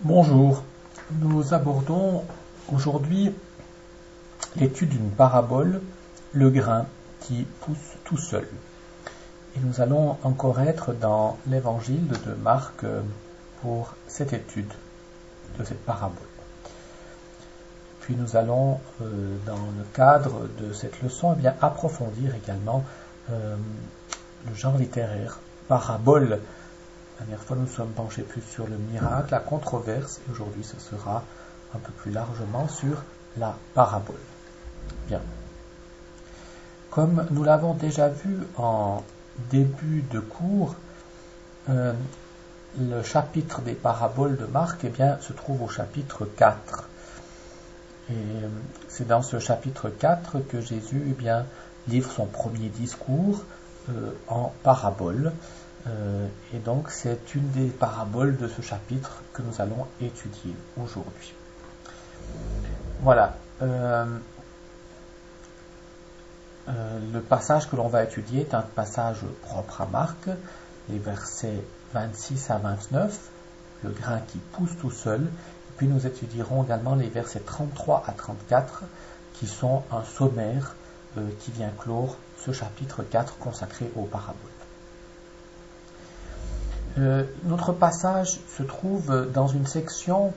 Bonjour, nous abordons aujourd'hui l'étude d'une parabole, le grain qui pousse tout seul. Et nous allons encore être dans l'évangile de Marc pour cette étude de cette parabole. Puis nous allons, dans le cadre de cette leçon, approfondir également le genre littéraire, parabole. La dernière fois, nous sommes penchés plus sur le miracle, la controverse, et aujourd'hui, ce sera un peu plus largement sur la parabole. Bien. Comme nous l'avons déjà vu en début de cours, le chapitre des paraboles de Marc se trouve au chapitre 4. Et c'est dans ce chapitre 4 que Jésus livre son premier discours en parabole. Et donc c'est une des paraboles de ce chapitre que nous allons étudier aujourd'hui. Voilà. Le passage que l'on va étudier est un passage propre à Marc, les versets 26 à 29, le grain qui pousse tout seul. Et puis nous étudierons également les versets 33 à 34, qui sont un sommaire qui vient clore ce chapitre 4 consacré aux paraboles. Notre passage se trouve dans une section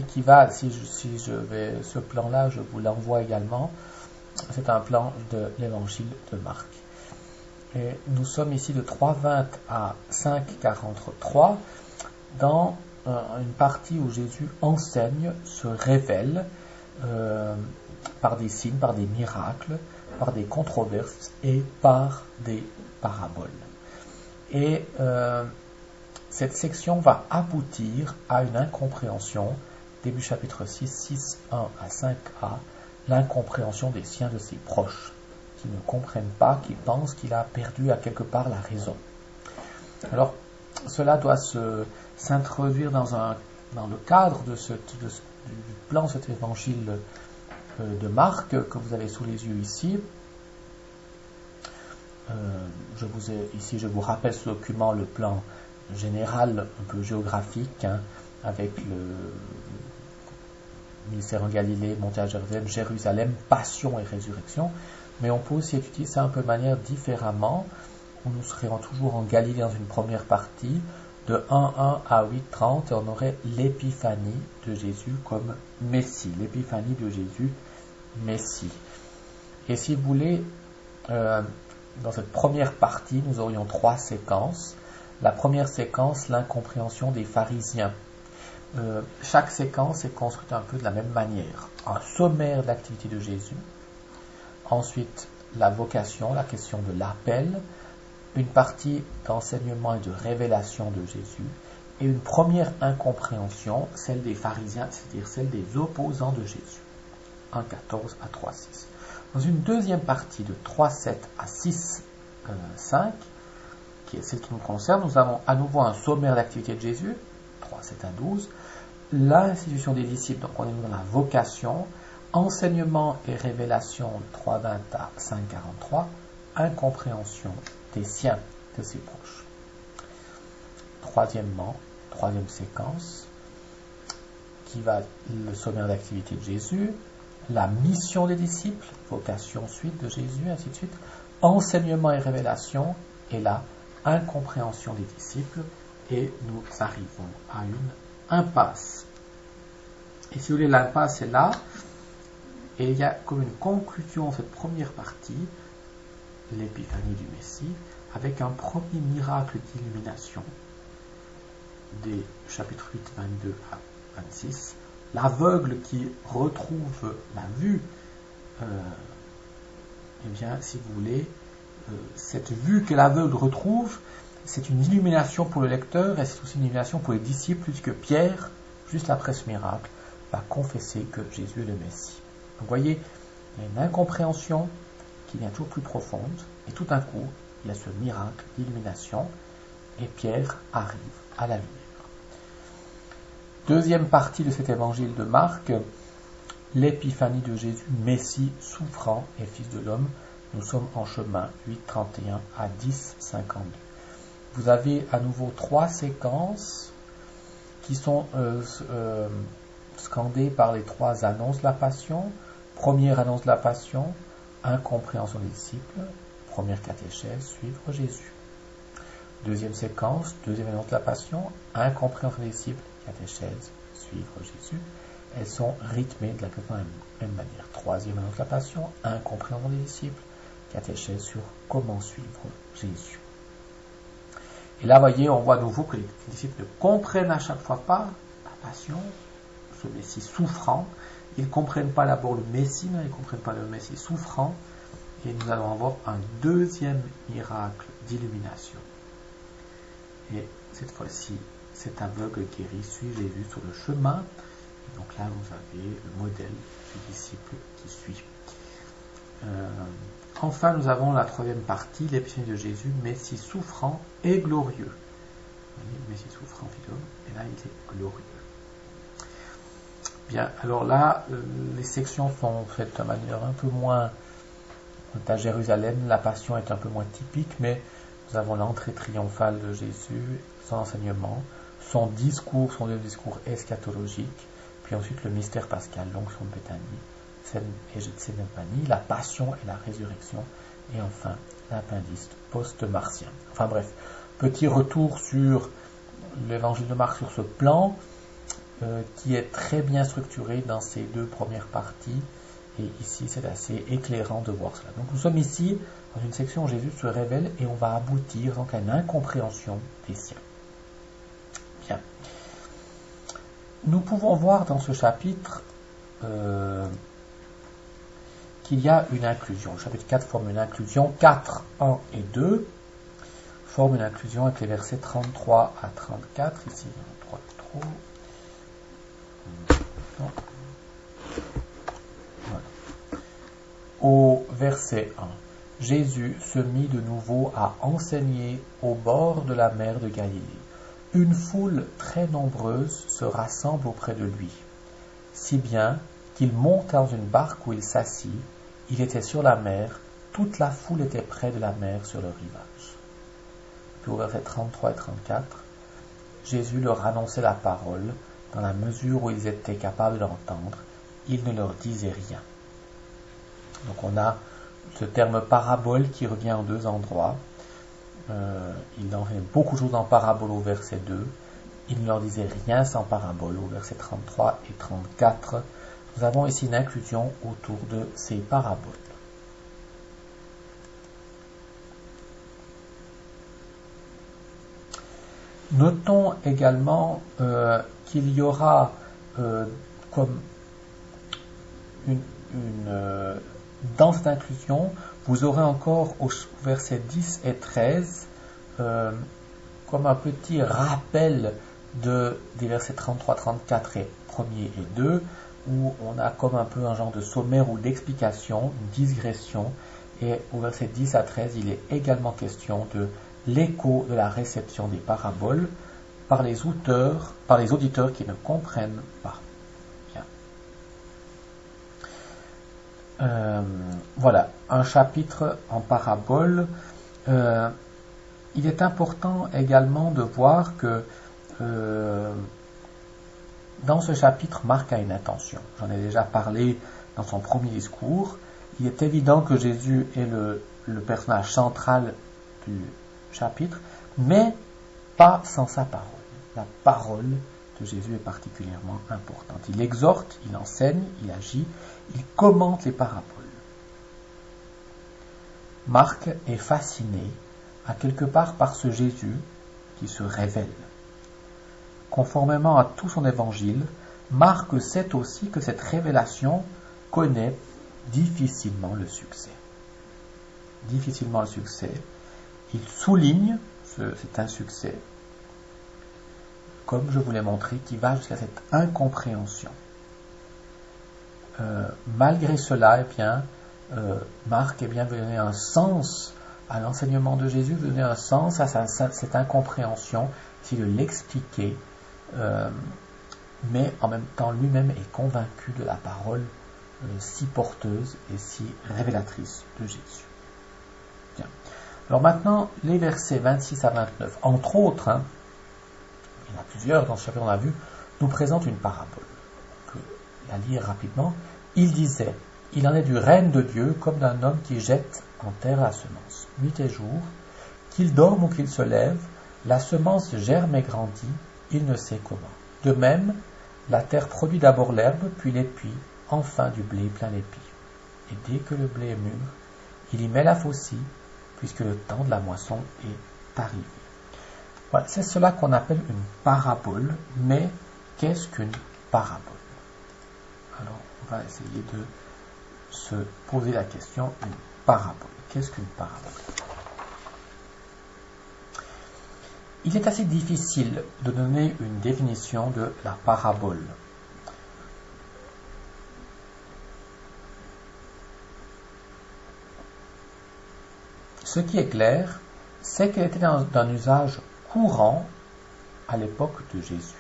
qui va, si je vais ce plan-là, je vous l'envoie également. C'est un plan de l'évangile de Marc. Et nous sommes ici de 3:20 à 5:43 dans une partie où Jésus enseigne, se révèle par des signes, par des miracles, par des controverses et par des paraboles. Et cette section va aboutir à une incompréhension, début chapitre 6, 1 à 5a, l'incompréhension des siens de ses proches, qui ne comprennent pas, qui pensent qu'il a perdu à quelque part la raison. Alors, cela doit s'introduire dans le cadre du plan de cet évangile de Marc que vous avez sous les yeux ici. Je vous rappelle ce document, le plan général, un peu géographique, avec le ministère en Galilée, monté à Jérusalem, passion et résurrection. Mais on peut aussi étudier ça un peu de manière différemment, où nous serions toujours en Galilée dans une première partie, de 1:1 à 8:30, et on aurait l'épiphanie de Jésus comme Messie, l'épiphanie de Jésus, Messie. Et si vous voulez, dans cette première partie, nous aurions 3 séquences. La première séquence, l'incompréhension des pharisiens. Chaque séquence est construite un peu de la même manière. Un sommaire de l'activité de Jésus. Ensuite, la vocation, la question de l'appel. Une partie d'enseignement et de révélation de Jésus. Et une première incompréhension, celle des pharisiens, c'est-à-dire celle des opposants de Jésus. 1:14 à 3:6. Dans une deuxième partie de 3:7 à 6:5, qui est celle qui nous concerne, nous avons à nouveau un sommaire d'activité de Jésus, 3:7 à 12, l'institution des disciples, donc on est dans la vocation, enseignement et révélation, 3:20 à 5:43, incompréhension des siens, de ses proches. Troisième séquence, qui va le sommaire d'activité de Jésus, la mission des disciples, vocation suite de Jésus, ainsi de suite, enseignement et révélation, et là, incompréhension des disciples, et nous arrivons à une impasse. Et si vous voulez, l'impasse est là, et il y a comme une conclusion cette première partie, l'épiphanie du Messie, avec un premier miracle d'illumination, des chapitres 8, 22 à 26, l'aveugle qui retrouve la vue, si vous voulez, cette vue que l'aveugle retrouve, c'est une illumination pour le lecteur et c'est aussi une illumination pour les disciples, puisque Pierre, juste après ce miracle, va confesser que Jésus est le Messie. Donc vous voyez, il y a une incompréhension qui devient toujours plus profonde, et tout d'un coup, il y a ce miracle d'illumination, et Pierre arrive à la lumière. Deuxième partie de cet évangile de Marc, l'épiphanie de Jésus, Messie, souffrant et Fils de l'homme. Nous sommes en chemin, 8:31 à 10:52. Vous avez à nouveau 3 séquences qui sont scandés par les 3 annonces de la Passion. Première annonce de la Passion, incompréhension des disciples. Première catéchèse, suivre Jésus. Deuxième séquence, deuxième annonce de la Passion, incompréhension des disciples, catéchèse, suivre Jésus. Elles sont rythmées de la même manière. Troisième annonce de la Passion, incompréhension des disciples, catéchèse sur comment suivre Jésus. Et là, voyez, on voit à nouveau que les disciples ne comprennent à chaque fois pas la Passion, ce Messie souffrant. Ils ne comprennent pas d'abord le Messie, mais ils ne comprennent pas le Messie souffrant. Et nous allons avoir un deuxième miracle d'illumination. Et cette fois-ci, cet aveugle guéri suit Jésus sur le chemin. Et donc là, vous avez le modèle du disciple qui suit. Enfin, nous avons la troisième partie, l'épisode de Jésus, Messie souffrant et glorieux. Vous voyez, Messie souffrant, et là, il est glorieux. Bien, alors là, les sections sont faites de manière un peu moins... À Jérusalem, la Passion est un peu moins typique, mais nous avons l'entrée triomphale de Jésus, son enseignement, son discours, son discours eschatologique, puis ensuite le mystère pascal, l'onction de Béthanie, et Gethsémani, la Passion et la résurrection, et enfin l'appendice post-martien. Enfin bref, petit retour sur l'évangile de Marc sur ce plan, qui est très bien structuré dans ces 2 premières parties. Et ici, c'est assez éclairant de voir cela. Donc, nous sommes ici dans une section où Jésus se révèle et on va aboutir donc à une incompréhension des siens. Bien. Nous pouvons voir dans ce chapitre qu'il y a une inclusion. Le chapitre 4 forme une inclusion. 4, 1 et 2 forment une inclusion avec les versets 33 à 34. Ici, 3 trop. Non. Au verset 1, Jésus se mit de nouveau à enseigner au bord de la mer de Galilée. Une foule très nombreuse se rassemble auprès de lui, si bien qu'il monta dans une barque où il s'assit. Il était sur la mer, toute la foule était près de la mer sur le rivage. Puis au verset 33 et 34, Jésus leur annonçait la parole, dans la mesure où ils étaient capables d'entendre. Il ne leur disait rien. Donc on a ce terme parabole qui revient en 2 endroits. Il en fait beaucoup de choses en parabole au verset 2. Il ne leur disait rien sans parabole au verset 33 et 34. Nous avons ici une inclusion autour de ces paraboles. Notons également qu'il y aura comme dans cette inclusion, vous aurez encore au verset 10 et 13 comme un petit rappel des versets 33, 34 et 1er et 2, où on a comme un peu un genre de sommaire ou d'explication, une digression, et au verset 10 à 13, il est également question de l'écho de la réception des paraboles par les auditeurs qui ne comprennent pas. Voilà, un chapitre en parabole. Il est important également de voir que dans ce chapitre, Marc a une intention. J'en ai déjà parlé dans son premier discours. Il est évident que Jésus est le personnage central du chapitre, mais pas sans sa parole. La parole de Jésus est particulièrement importante. Il exhorte, il enseigne, il agit, il commente les paraboles. Marc est fasciné à quelque part par ce Jésus qui se révèle. Conformément à tout son évangile, Marc sait aussi que cette révélation connaît difficilement le succès. Difficilement le succès. Il souligne cet insuccès, comme je vous l'ai montré, qui va jusqu'à cette incompréhension. Malgré cela, Marc veut donner un sens à l'enseignement de Jésus, veut donner un sens à cette incompréhension, essayer de l'expliquer, mais en même temps lui-même est convaincu de la parole si porteuse et si révélatrice de Jésus. Bien. Alors maintenant, les versets 26 à 29, entre autres, il y en a plusieurs dans ce chapitre on a vu, nous présente une parabole. On peut la lire rapidement. Il disait, il en est du règne de Dieu comme d'un homme qui jette en terre la semence. Nuit et jour, qu'il dorme ou qu'il se lève, la semence germe et grandit, il ne sait comment. De même, la terre produit d'abord l'herbe, puis l'épi, enfin du blé plein l'épi. Et dès que le blé est mûr, il y met la faucille, puisque le temps de la moisson est arrivé. Voilà, c'est cela qu'on appelle une parabole, mais qu'est-ce qu'une parabole? Alors, on va essayer de se poser la question, une parabole. Qu'est-ce qu'une parabole? Il est assez difficile de donner une définition de la parabole. Ce qui est clair, c'est qu'elle était d'un usage courant à l'époque de Jésus,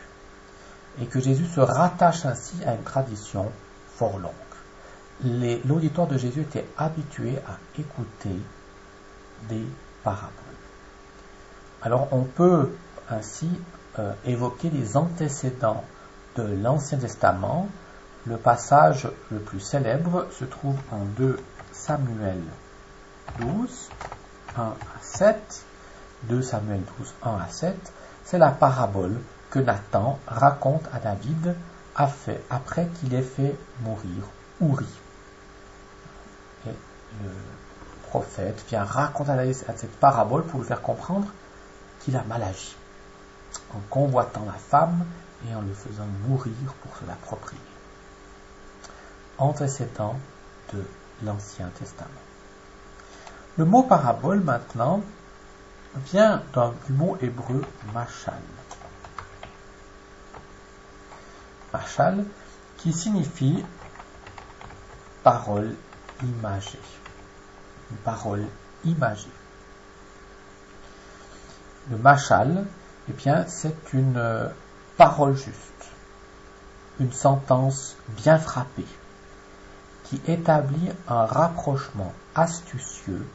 et que Jésus se rattache ainsi à une tradition fort longue. L'auditoire de Jésus était habitué à écouter des paraboles. Alors on peut ainsi évoquer les antécédents de l'Ancien Testament. Le passage le plus célèbre se trouve en 2 Samuel 12, 1 à 7. 2 Samuel 12, 1 à 7. C'est la parabole que Nathan raconte à David après qu'il ait fait mourir Uri. Et le prophète vient raconter à David cette parabole pour lui faire comprendre qu'il a mal agi, en convoitant la femme et en le faisant mourir pour se l'approprier. Antécédent de l'Ancien Testament. Le mot parabole maintenant vient du mot hébreu machal. Machal qui signifie parole imagée. Une parole imagée. Le machal, eh bien, c'est une parole juste, une sentence bien frappée, qui établit un rapprochement astucieux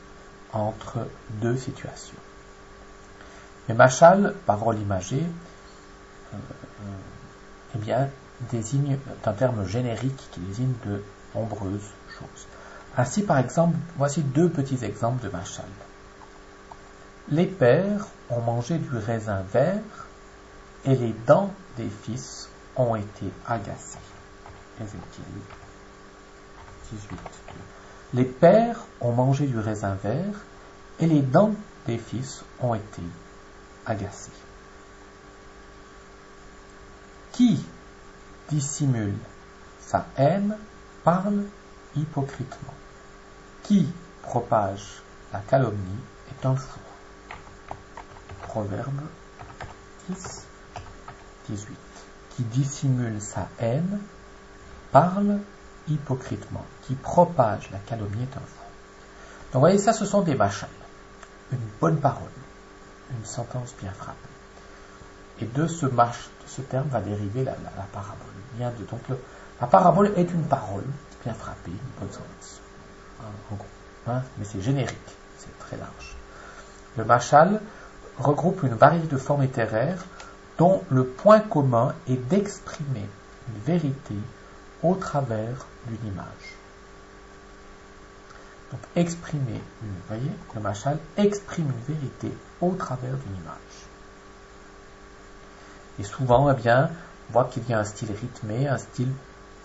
entre deux situations. Le machal, parole imagée, eh bien, désigne un terme générique qui désigne de nombreuses choses. Ainsi, par exemple, voici 2 petits exemples de machal. Les pères ont mangé du raisin vert et les dents des fils ont été agacées. Ézéchiel 18. Les pères ont mangé du raisin vert et les dents des fils ont été agacées. Qui dissimule sa haine parle hypocritement. Qui propage la calomnie est un fou. Proverbe 10, 18. Qui dissimule sa haine parle hypocritement. Qui propage la calomnie est un fou. Donc vous voyez, ça ce sont des machals. Une bonne parole. Une sentence bien frappée. Et de ce terme va dériver la parabole. La parabole est une parole bien frappée, une bonne sentence. En gros. Mais c'est générique, c'est très large. Le machal regroupe une variété de formes littéraires dont le point commun est d'exprimer une vérité au travers d'une image. Donc exprimer, vous voyez, le machal exprime une vérité au travers d'une image. Et souvent, eh bien, on voit qu'il y a un style rythmé, un style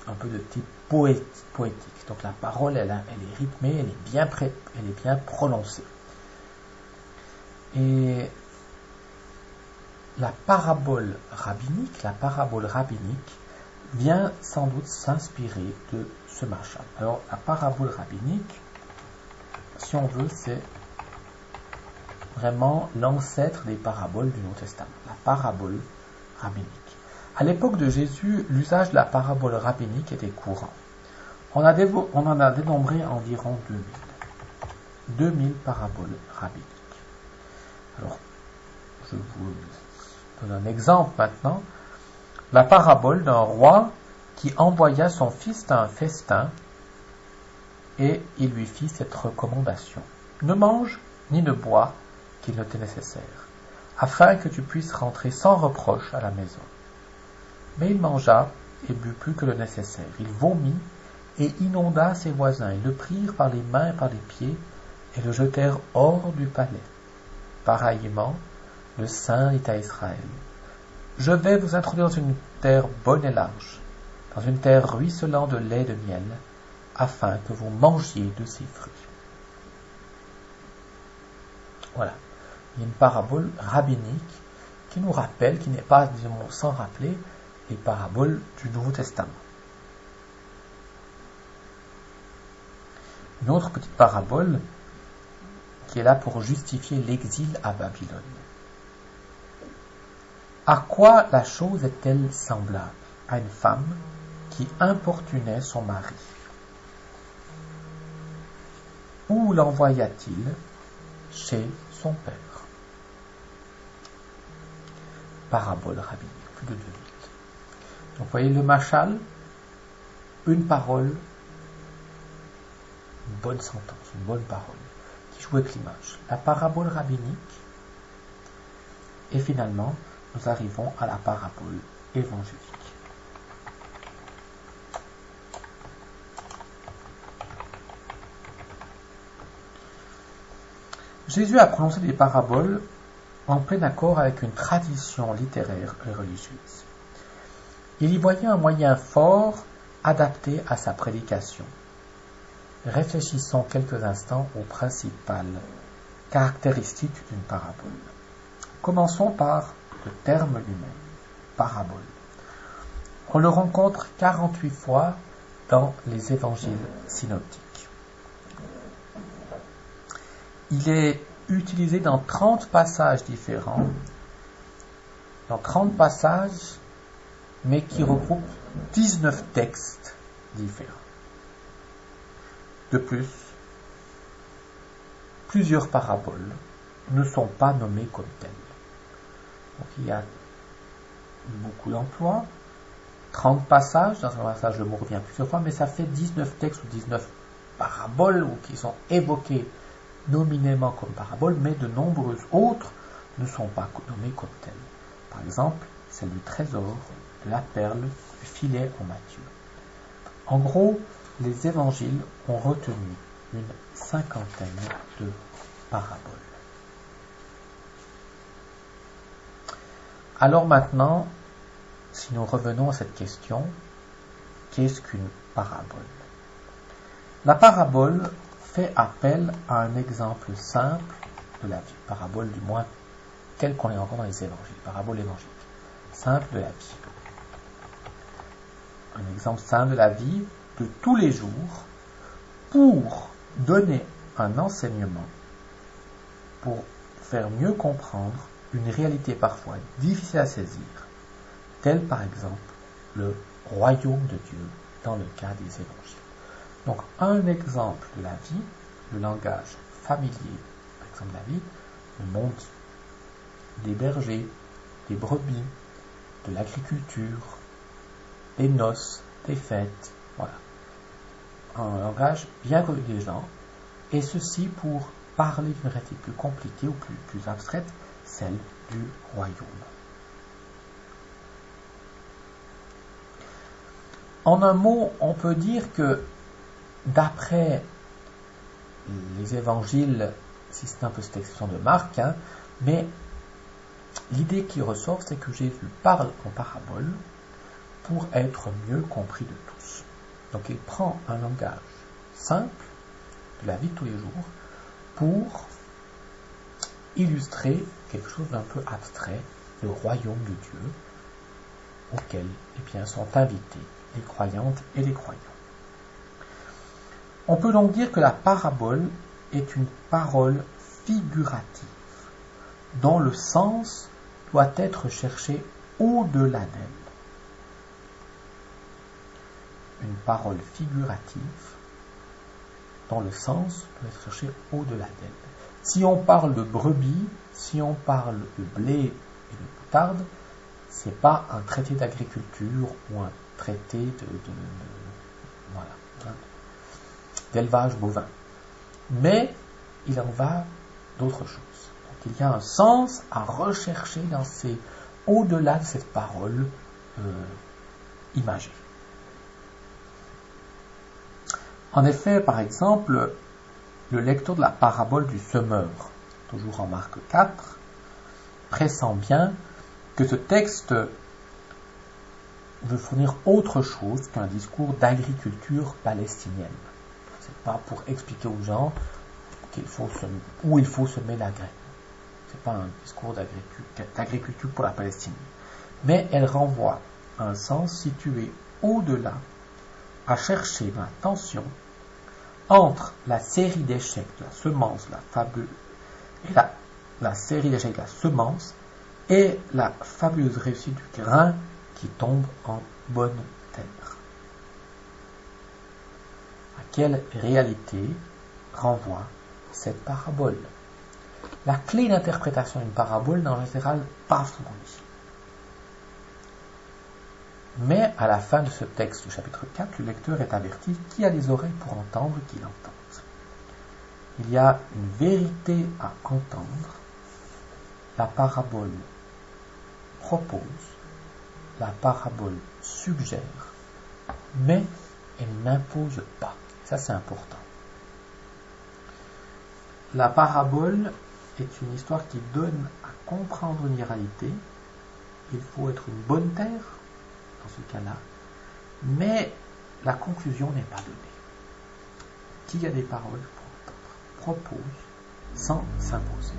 un peu de type poétique. Donc la parole, elle est rythmée, elle est bien prononcée. Et la parabole rabbinique vient sans doute s'inspirer de ce machal. Alors la parabole rabbinique, si on veut, c'est vraiment l'ancêtre des paraboles du Nouveau Testament, la parabole rabbinique. À l'époque de Jésus, l'usage de la parabole rabbinique était courant. On en a dénombré environ 2000 paraboles rabbiniques. Alors, je vous donne un exemple maintenant. La parabole d'un roi qui envoya son fils à un festin et il lui fit cette recommandation. Ne mange ni ne bois qu'il ne t'est nécessaire. afin que tu puisses rentrer sans reproche à la maison. Mais il mangea et but plus que le nécessaire. Il vomit et inonda ses voisins. Ils le prirent par les mains et par les pieds et le jetèrent hors du palais. Pareillement, le Saint dit à Israël, je vais vous introduire dans une terre bonne et large, dans une terre ruisselant de lait et de miel, afin que vous mangiez de ses fruits. Voilà. Il y a une parabole rabbinique qui nous rappelle, qui n'est pas, disons, sans rappeler, les paraboles du Nouveau Testament. Une autre petite parabole qui est là pour justifier l'exil à Babylone. À quoi la chose est-elle semblable? À une femme qui importunait son mari. Où l'envoya-t-il? Chez son père. Parabole rabbinique, plus de 2 minutes. Donc vous voyez le machal, une parole, une bonne sentence, une bonne parole, qui joue avec l'image. La parabole rabbinique, et finalement, nous arrivons à la parabole évangélique. Jésus a prononcé des paraboles en plein accord avec une tradition littéraire et religieuse. Il y voyait un moyen fort adapté à sa prédication. Réfléchissons quelques instants aux principales caractéristiques d'une parabole. Commençons par le terme lui-même, parabole. On le rencontre 48 fois dans les évangiles synoptiques. Il est utilisé dans 30 passages différents, mais qui regroupent 19 textes différents. De plus, plusieurs paraboles ne sont pas nommées comme telles. Donc il y a beaucoup d'emplois, 30 passages, dans un passage le mot revient plusieurs fois, mais ça fait 19 textes ou 19 paraboles qui sont évoquées nominément comme paraboles, mais de nombreuses autres ne sont pas nommées comme telles. Par exemple, celle du trésor, de la perle, du filet en Matthieu. En gros, les évangiles ont retenu une 50aine de paraboles. Alors maintenant, si nous revenons à cette question, qu'est-ce qu'une parabole? La parabole fait appel à un exemple simple de la vie. Parabole du moins telle qu'on les rencontre dans les évangiles. Parabole évangélique. Simple de la vie. Un exemple simple de la vie de tous les jours pour donner un enseignement, pour faire mieux comprendre une réalité parfois difficile à saisir, telle par exemple le royaume de Dieu dans le cas des évangiles. Donc un exemple de la vie, le langage familier, par exemple de la vie, le monde des bergers, des brebis, de l'agriculture, des noces, des fêtes, voilà. Un langage bien connu des gens, et ceci pour parler d'une réalité plus compliquée ou plus abstraite, celle du royaume. En un mot, on peut dire que d'après les évangiles, si c'est un peu cette expression de Marc, mais l'idée qui ressort, c'est que Jésus parle en parabole pour être mieux compris de tous. Donc il prend un langage simple de la vie de tous les jours pour illustrer quelque chose d'un peu abstrait, le royaume de Dieu, auquel sont invités les croyantes et les croyants. On peut donc dire que la parabole est une parole figurative, dont le sens doit être cherché au-delà d'elle. Une parole figurative, dont le sens doit être cherché au-delà d'elle. Si on parle de brebis, si on parle de blé et de moutarde, ce n'est pas un traité d'agriculture ou un traité d'élevage bovin. Mais il en va d'autre chose. Donc qu'il y a un sens à rechercher au-delà de cette parole imagée. En effet, par exemple, le lecteur de la parabole du semeur, toujours en Marc 4, pressent bien que ce texte veut fournir autre chose qu'un discours d'agriculture palestinienne. Ce n'est pas pour expliquer aux gens où il faut semer la graine. Ce n'est pas un discours d'agriculture pour la Palestine. Mais elle renvoie à un sens situé au-delà, à chercher la tension entre la série d'échecs de la semence, la série d'échecs de la semence et la fabuleuse réussite du grain qui tombe en bonne terre. À quelle réalité renvoie cette parabole? La clé d'interprétation d'une parabole n'est en général pas fournie. Mais à la fin de ce texte du chapitre 4, le lecteur est averti qui a des oreilles pour entendre qu'il entende. Il y a une vérité à entendre. La parabole propose, la parabole suggère, mais elle n'impose pas. Ça, c'est important. La parabole est une histoire qui donne à comprendre une réalité. Il faut être une bonne terre, dans ce cas-là, mais la conclusion n'est pas donnée. Qui a des paroles pour entendre, propose sans s'imposer.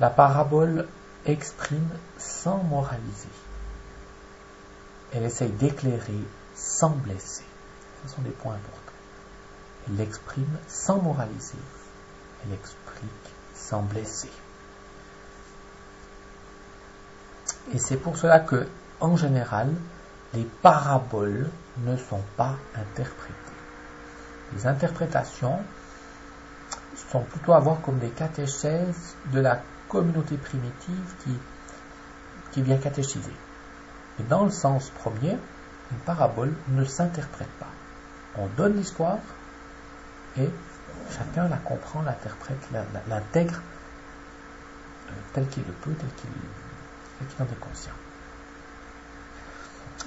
La parabole exprime sans moraliser. Elle essaye d'éclairer sans blesser. Ce sont des points importants. Elle exprime sans moraliser. Elle explique sans blesser. Et c'est pour cela que, en général, les paraboles ne sont pas interprétées. Les interprétations sont plutôt à voir comme des catéchèses de la communauté primitive qui vient catéchiser. Et dans le sens premier, une parabole ne s'interprète pas. On donne l'histoire et chacun la comprend, l'interprète, l'intègre tel qu'il le peut, tel qu'il en est conscient.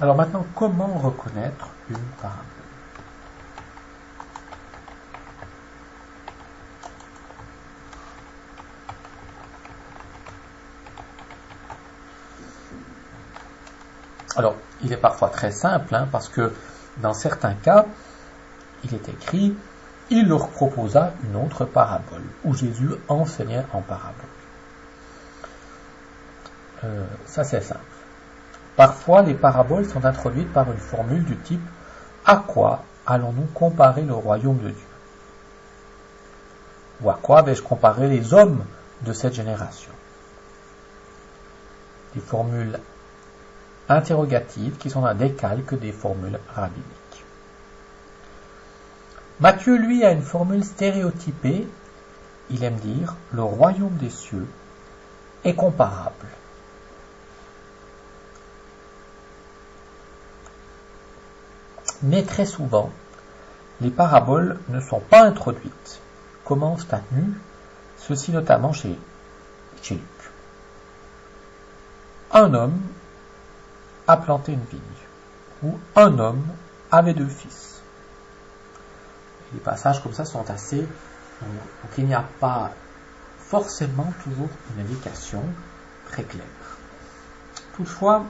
Alors maintenant, comment reconnaître une parabole? Alors, il est parfois très simple, parce que dans certains cas, il est écrit « Il leur proposa une autre parabole » où Jésus enseignait en parabole. Ça, c'est simple. Parfois, les paraboles sont introduites par une formule du type « À quoi allons-nous comparer le royaume de Dieu ?» ou « À quoi vais-je comparer les hommes de cette génération ?» Des formules interrogatives qui sont un décalque des formules rabbiniques. Matthieu, lui, a une formule stéréotypée. Il aime dire « Le royaume des cieux est comparable ». Mais très souvent, les paraboles ne sont pas introduites. Comment statut, ceci notamment chez Luc. Un homme a planté une vigne, ou un homme avait 2 fils. Et les passages comme ça sont assez, donc il n'y a pas forcément toujours une indication très claire. Toutefois,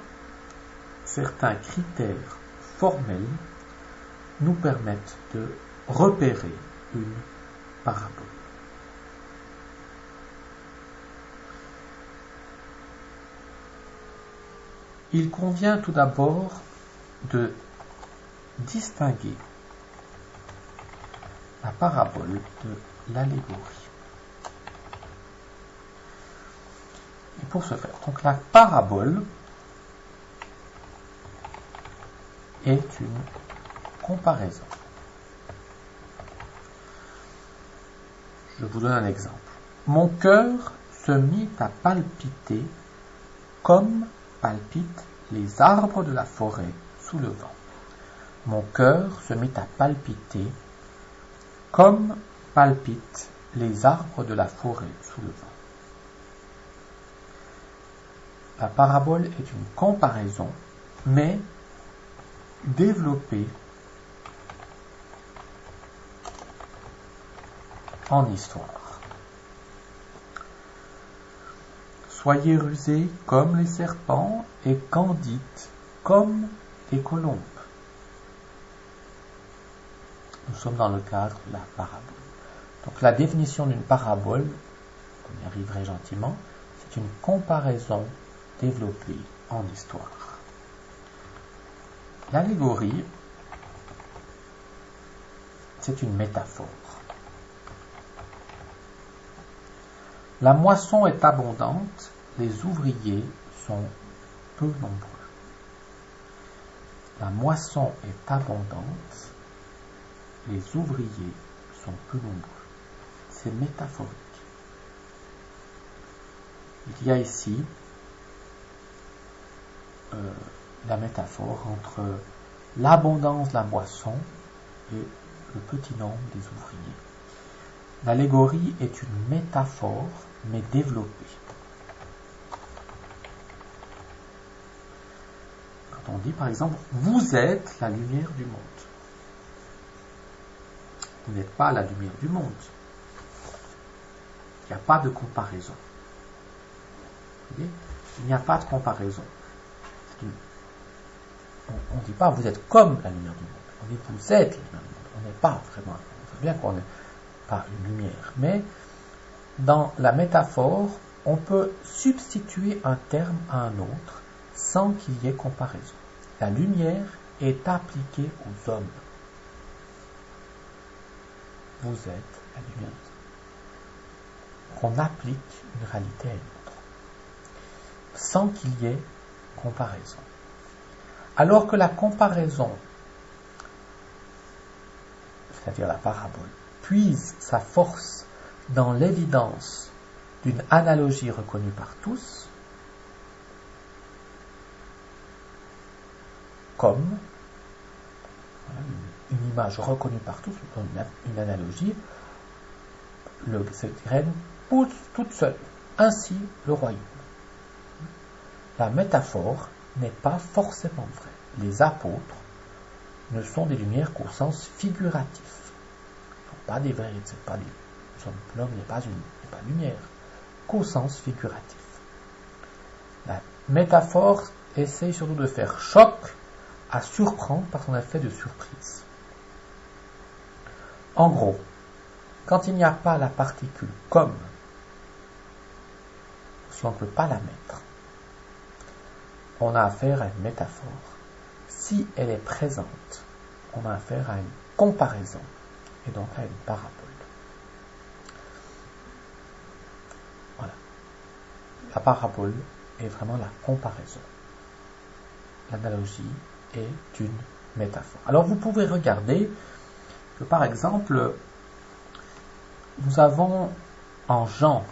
certains critères formels nous permettent de repérer une parabole. Il convient tout d'abord de distinguer la parabole de l'allégorie. Et pour ce faire, donc la parabole est une comparaison. Je vous donne un exemple. Mon cœur se mit à palpiter comme palpitent les arbres de la forêt sous le vent. Mon cœur se mit à palpiter comme palpitent les arbres de la forêt sous le vent. La parabole est une comparaison, mais développée en histoire. Soyez rusés comme les serpents et candides comme les colombes. Nous sommes dans le cadre de la parabole. Donc la définition d'une parabole, on y arriverait gentiment, c'est une comparaison développée en histoire. L'allégorie, c'est une métaphore. La moisson est abondante, les ouvriers sont peu nombreux. La moisson est abondante, les ouvriers sont peu nombreux. C'est métaphorique. Il y a ici la métaphore entre l'abondance de la moisson et le petit nombre des ouvriers. L'allégorie est une métaphore, mais développée. Quand on dit par exemple, vous êtes la lumière du monde. Vous n'êtes pas la lumière du monde. Il n'y a pas de comparaison. Vous voyez ? Il n'y a pas de comparaison. On ne dit pas vous êtes comme la lumière du monde. On dit vous êtes la lumière du monde. On n'est pas vraiment. On sait bien qu'on n'est pas une lumière. Mais dans la métaphore, on peut substituer un terme à un autre sans qu'il y ait comparaison. La lumière est appliquée aux hommes. Vous êtes la lumière. On applique une réalité à une autre, sans qu'il y ait comparaison. Alors que la comparaison, c'est-à-dire la parabole, puise sa force dans l'évidence d'une analogie reconnue par tous, comme une image reconnue par tous, une analogie, cette graine pousse toute seule. Ainsi, le royaume. La métaphore n'est pas forcément vraie. Les apôtres ne sont des lumières qu'au sens figuratif. Ils ne sont pas des vrais, c'est pas des... L'homme n'est pas lumière, qu'au sens figuratif. La métaphore essaye surtout de faire choc à surprendre par son effet de surprise. En gros, quand il n'y a pas la particule comme, si on ne peut pas la mettre, on a affaire à une métaphore. Si elle est présente, on a affaire à une comparaison et donc à une parabole. Voilà. La parabole est vraiment la comparaison. L'analogie est une métaphore. Alors vous pouvez regarder que par exemple, nous avons en Jean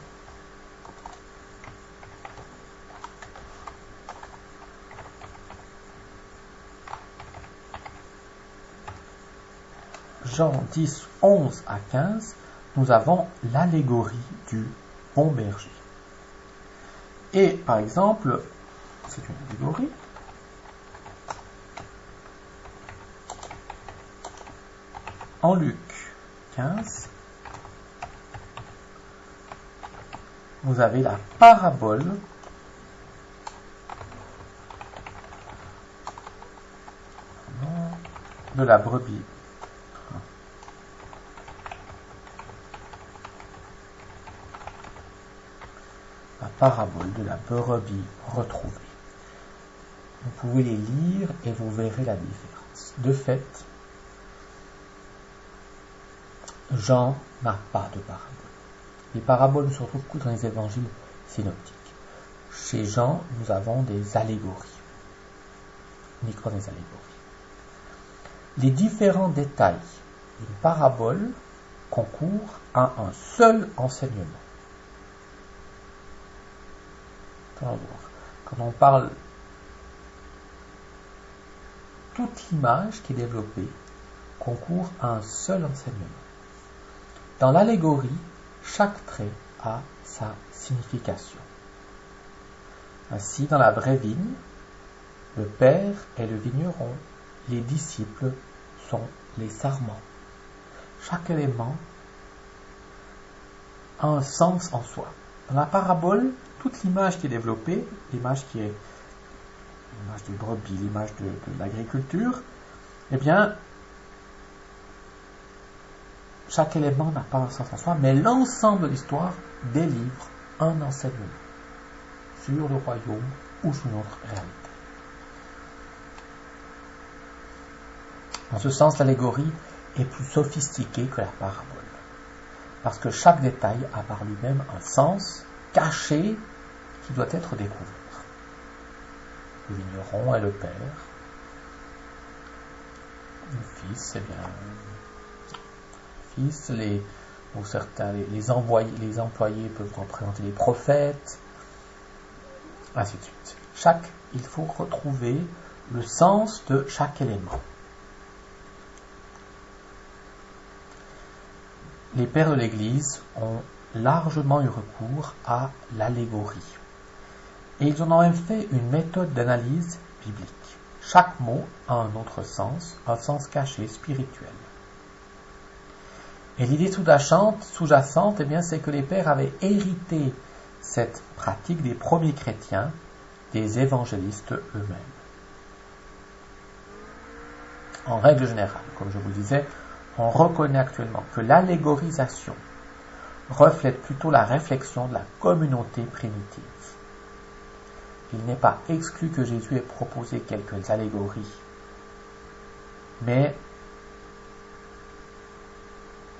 Jean 10, 11 à 15, nous avons l'allégorie du bon berger. Et par exemple, c'est une allégorie. En Luc 15, vous avez la parabole de la brebis. La parabole de la brebis retrouvée. Vous pouvez les lire et vous verrez la différence. De fait, Jean n'a pas de parabole. Les paraboles ne se retrouvent que dans les évangiles synoptiques. Chez Jean, nous avons des allégories. Uniquement des allégories. Les différents détails d'une parabole concourent à un seul enseignement. Quand on parle, toute l'image qui est développée concourt à un seul enseignement. Dans l'allégorie, chaque trait a sa signification. Ainsi, dans la vraie vigne, le père est le vigneron, les disciples sont les sarments. Chaque élément a un sens en soi. Dans la parabole, toute l'image qui est développée, l'image des brebis, l'image de l'agriculture, eh bien, chaque élément n'a pas un sens en soi, mais l'ensemble de l'histoire délivre un enseignement sur le royaume ou sur notre réalité. En ce sens, l'allégorie est plus sophistiquée que la parabole, parce que chaque détail a par lui-même un sens caché qui doit être découvert. Le vigneron est le père, le fils, eh bien, fils, pour certains, les employés peuvent représenter les prophètes, ainsi de suite. Il faut retrouver le sens de chaque élément. Les pères de l'Église ont largement eu recours à l'allégorie. Et ils en ont même fait une méthode d'analyse biblique. Chaque mot a un autre sens, un sens caché, spirituel. Et l'idée sous-jacente, eh bien, c'est que les pères avaient hérité cette pratique des premiers chrétiens, des évangélistes eux-mêmes. En règle générale, comme je vous le disais, on reconnaît actuellement que l'allégorisation reflète plutôt la réflexion de la communauté primitive. Il n'est pas exclu que Jésus ait proposé quelques allégories, mais,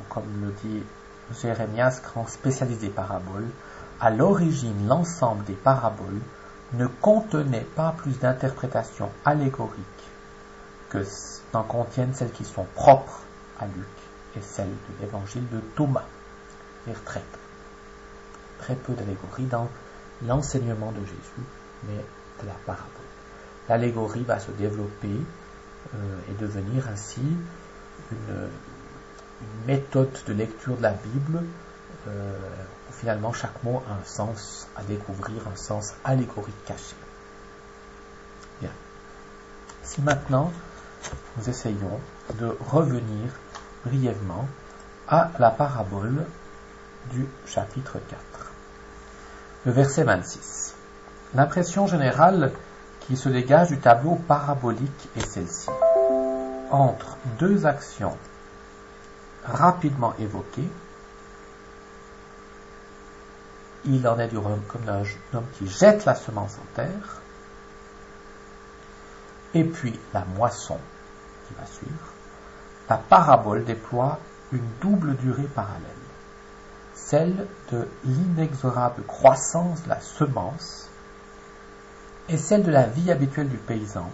comme le dit Jérémias, grand spécialiste des paraboles, à l'origine, l'ensemble des paraboles ne contenait pas plus d'interprétations allégoriques que n'en contiennent celles qui sont propres à Luc et celles de l'évangile de Thomas. C'est-à-dire très peu d'allégories dans l'enseignement de Jésus, mais de la parabole. L'allégorie va se développer et devenir ainsi une méthode de lecture de la Bible où finalement chaque mot a un sens à découvrir, un sens allégorique caché. Bien. Si maintenant nous essayons de revenir brièvement à la parabole du chapitre 4. Le verset 26. L'impression générale qui se dégage du tableau parabolique est celle-ci. Entre deux actions rapidement évoquées, il en est du royaume comme d'un homme qui jette la semence en terre, et puis la moisson qui va suivre. La parabole déploie une double durée parallèle, celle de l'inexorable croissance de la semence et celle de la vie habituelle du paysan,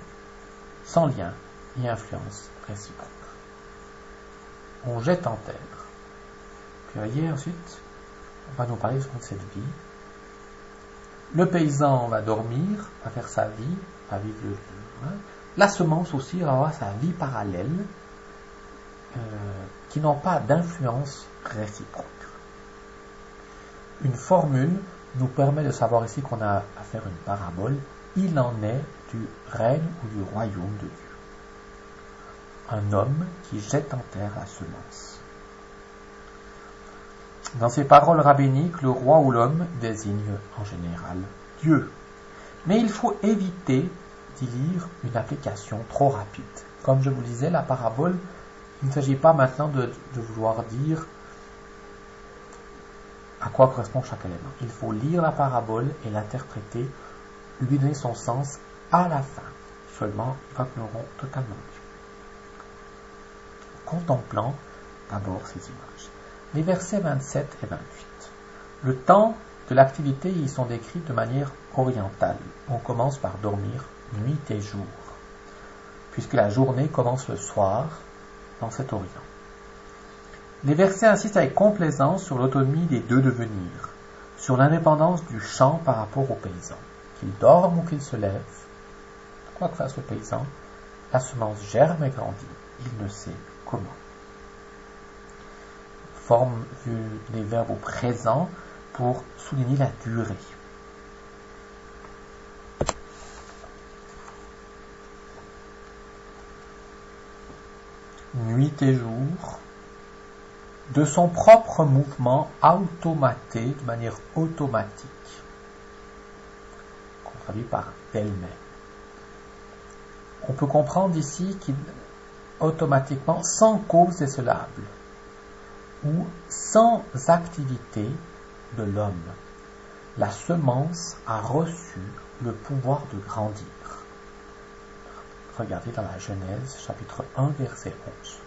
sans lien et influence réciproque. On jette en terre. Puis voyez, ensuite, on va nous parler de cette vie. Le paysan va dormir, va faire sa vie, va vivre le jour. La semence aussi va avoir sa vie parallèle, qui n'ont pas d'influence réciproque. Une formule nous permet de savoir ici qu'on a à faire une parabole. Il en est du règne ou du royaume de Dieu. Un homme qui jette en terre la semence. Dans ces paroles rabbiniques, le roi ou l'homme désigne en général Dieu. Mais il faut éviter d'y lire une application trop rapide. Comme je vous le disais, la parabole, il ne s'agit pas maintenant de vouloir dire à quoi correspond chaque élément. Il faut lire la parabole et l'interpréter, lui donner son sens à la fin, seulement quand nous l'aurons totalement lu. Contemplant d'abord ces images. Les versets 27 et 28. Le temps de l'activité y sont décrits de manière orientale. On commence par dormir nuit et jour, puisque la journée commence le soir dans cet orient. Les versets insistent avec complaisance sur l'autonomie des deux devenirs, sur l'indépendance du champ par rapport au paysan. Qu'il dorme ou qu'il se lève, quoi que fasse le paysan, la semence germe et grandit. Il ne sait comment. Forme les verbes au présent pour souligner la durée. nuit et jour, de son propre mouvement automaté, de manière automatique, qu'on traduit par d'elle-même. On peut comprendre ici qu'automatiquement, sans cause décelable, ou sans activité de l'homme, la semence a reçu le pouvoir de grandir. Regardez dans la Genèse, chapitre 1, verset 11.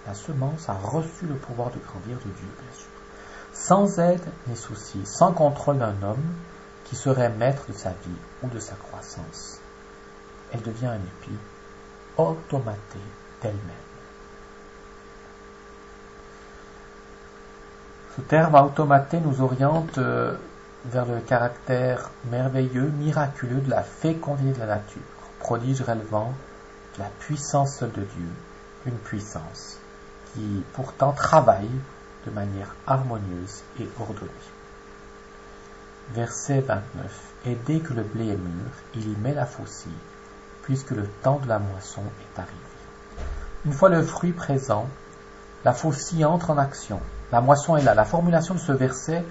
La semence a reçu le pouvoir de grandir de Dieu, bien sûr. Sans aide ni souci, sans contrôle d'un homme qui serait maître de sa vie ou de sa croissance. Elle devient un épi automaté d'elle-même. Ce terme automaté nous oriente vers le caractère merveilleux, miraculeux de la fécondité de la nature, prodige relevant de la puissance de Dieu, une puissance qui pourtant travaille de manière harmonieuse et ordonnée. Verset 29. Et dès que le blé est mûr, il y met la faucille, puisque le temps de la moisson est arrivé. Une fois le fruit présent, la faucille entre en action. La moisson est là. La formulation de ce verset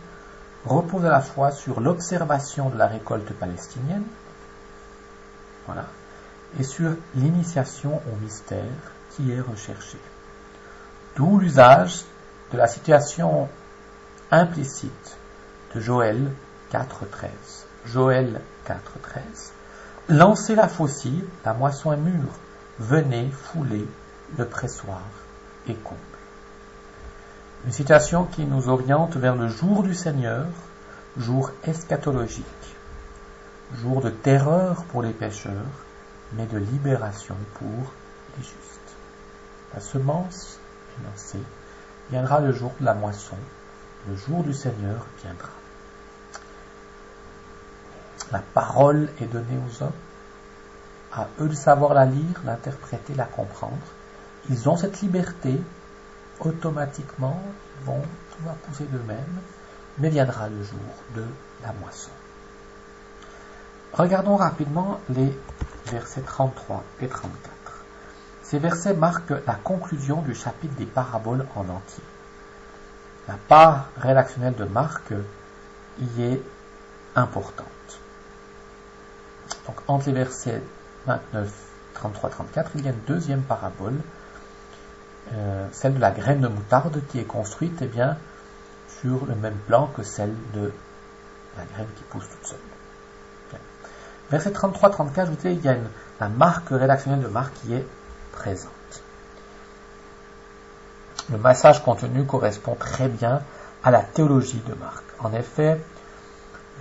repose à la fois sur l'observation de la récolte palestinienne, voilà, et sur l'initiation au mystère qui est recherché. D'où l'usage de la situation implicite de Joël 4.13. Joël 4.13. Lancez la faucille, la moisson est mûre. Venez fouler le pressoir et comble. Une situation qui nous oriente vers le jour du Seigneur, jour eschatologique, jour de terreur pour les pécheurs, mais de libération pour les justes. La semence est lancée, viendra le jour de la moisson, le jour du Seigneur viendra. La parole est donnée aux hommes, à eux de savoir la lire, l'interpréter, la comprendre. Ils ont cette liberté, automatiquement, tout va pousser d'eux-mêmes, mais viendra le jour de la moisson. Regardons rapidement les versets 33 et 34. Ces versets marquent la conclusion du chapitre des paraboles en entier. La part rédactionnelle de Marc y est importante. Donc, entre les versets 29, 33, 34, il y a une deuxième parabole, celle de la graine de moutarde qui est construite sur le même plan que celle de la graine qui pousse toute seule. Okay. Verset 33, 34, je vous dis, il y a la marque rédactionnelle de Marc qui est présente. Le message contenu correspond très bien à la théologie de Marc. En effet,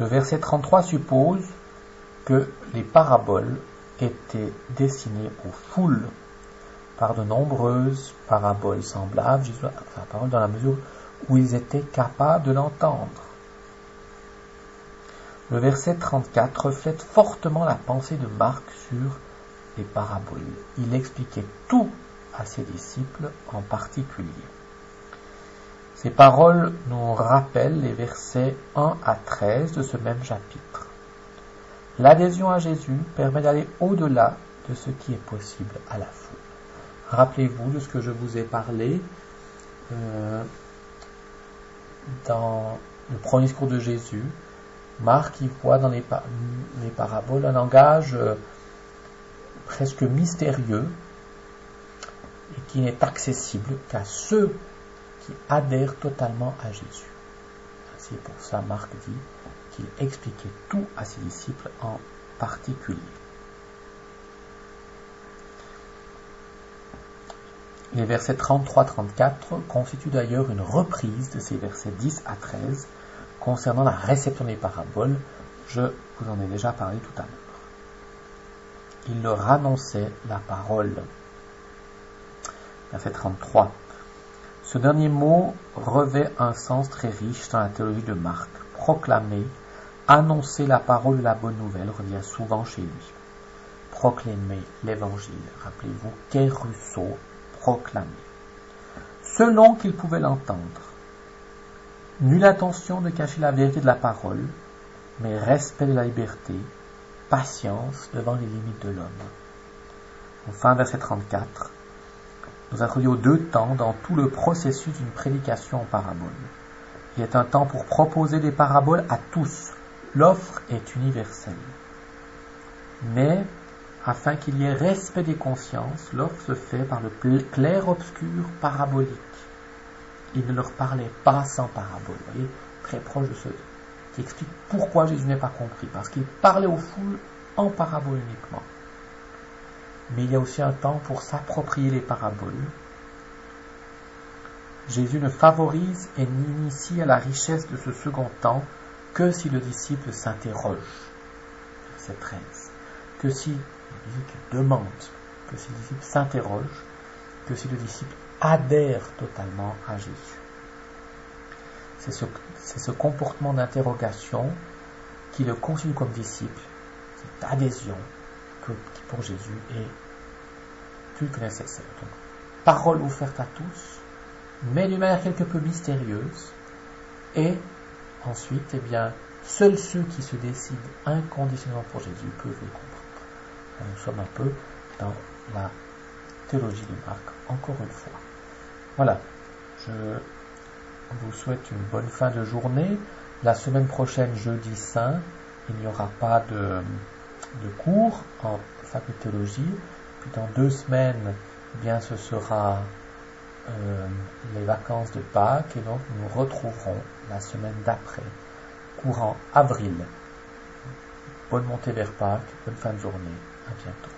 le verset 33 suppose que les paraboles étaient destinées aux foules par de nombreuses paraboles semblables, Jésus a la parole dans la mesure où ils étaient capables de l'entendre. Le verset 34 reflète fortement la pensée de Marc sur les paraboles. Il expliquait tout à ses disciples en particulier. Ces paroles nous rappellent les versets 1 à 13 de ce même chapitre. L'adhésion à Jésus permet d'aller au-delà de ce qui est possible à la foule. Rappelez-vous de ce que je vous ai parlé dans le premier discours de Jésus. Marc y voit dans les paraboles un langage presque mystérieux et qui n'est accessible qu'à ceux qui adhèrent totalement à Jésus. C'est pour ça Marc dit qu'il expliquait tout à ses disciples en particulier. Les versets 33-34 constituent d'ailleurs une reprise de ces versets 10 à 13 concernant la réception des paraboles. Je vous en ai déjà parlé tout à l'heure. Il leur annonçait la parole. Verset 33. Ce dernier mot revêt un sens très riche dans la théologie de Marc. Proclamer, annoncer la parole de la bonne nouvelle revient souvent chez lui. Proclamer l'évangile. Rappelez-vous, Kérusso, proclamer. Selon qu'il pouvait l'entendre. Nulle intention de cacher la vérité de la parole, mais respect de la liberté, patience devant les limites de l'homme. Enfin, verset 34. nous introduit aux deux temps dans tout le processus d'une prédication en parabole. Il est un temps pour proposer des paraboles à tous. L'offre est universelle. Mais, afin qu'il y ait respect des consciences, l'offre se fait par le clair-obscur parabolique. Il ne leur parlait pas sans parabole. Vous voyez, très proche de ce qui explique pourquoi Jésus n'est pas compris. Parce qu'il parlait aux foules en parabole uniquement. Mais il y a aussi un temps pour s'approprier les paraboles. Jésus ne favorise et n'initie à la richesse de ce second temps que si le disciple s'interroge. Verset 13. Que si le disciple demande, que si le disciple s'interroge, que si le disciple adhère totalement à Jésus. C'est ce comportement d'interrogation qui le constitue comme disciple, cette adhésion qui pour Jésus est plus que nécessaire. Donc, parole ouverte à tous, mais d'une manière quelque peu mystérieuse, et ensuite, eh bien, seuls ceux qui se décident inconditionnellement pour Jésus peuvent les comprendre. Nous sommes un peu dans la théologie de Marc, encore une fois. Voilà, je vous souhaite une bonne fin de journée. La semaine prochaine, jeudi saint, il n'y aura pas de cours en faculté de théologie. Puis dans 2 semaines, eh bien, ce sera les vacances de Pâques, et donc nous nous retrouverons la semaine d'après, courant avril. Bonne montée vers Pâques, bonne fin de journée, à bientôt.